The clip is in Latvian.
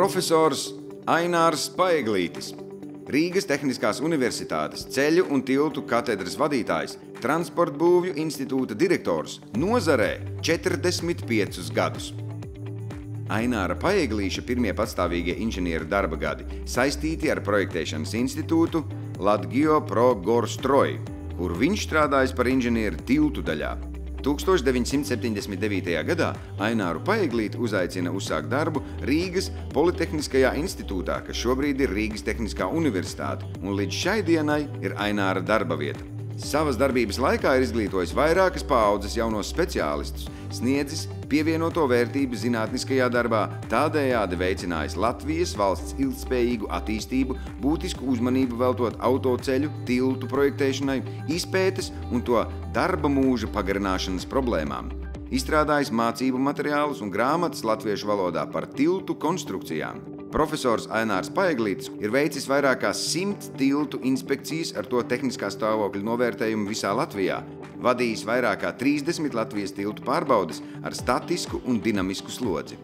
Profesors Ainārs Paeglītis, Rīgas Tehniskās universitātes ceļu un tiltu katedras vadītājs, Transportbūvju institūta direktors, nozarē 45 gadus. Aināra Paeglīša pirmie patstāvīgie inženieru darba gadi saistīti ar projektēšanas institūtu Latgio Pro Gorstroj, kur viņš strādājis par inženieru tiltu daļā. 1979. gadā Aināru Paeglīti uzaicina uzsākt darbu Rīgas Politehniskajā institūtā, kas šobrīd ir Rīgas Tehniskā universitāte, un līdz šai dienai ir Aināra darba vieta. Savas darbības laikā ir izglītojis vairākas paaudzes jaunos speciālistus, sniedzis pievienoto vērtību zinātniskajā darbā, tādējādi veicinājis Latvijas valsts ilgtspējīgu attīstību, būtisku uzmanību veltot autoceļu, tiltu projektēšanai, izpētes un to darba mūža pagarināšanas problēmām. Izstrādājis mācību materiālus un grāmatas latviešu valodā par tiltu konstrukcijām. Profesors Ainārs Paeglītis ir veicis vairāk kā 100 tiltu inspekcijas ar to tehniskā stāvokļa novērtējumu visā Latvijā, vadījis vairāk kā 30 Latvijas tiltu pārbaudes ar statisku un dinamisku slodzi.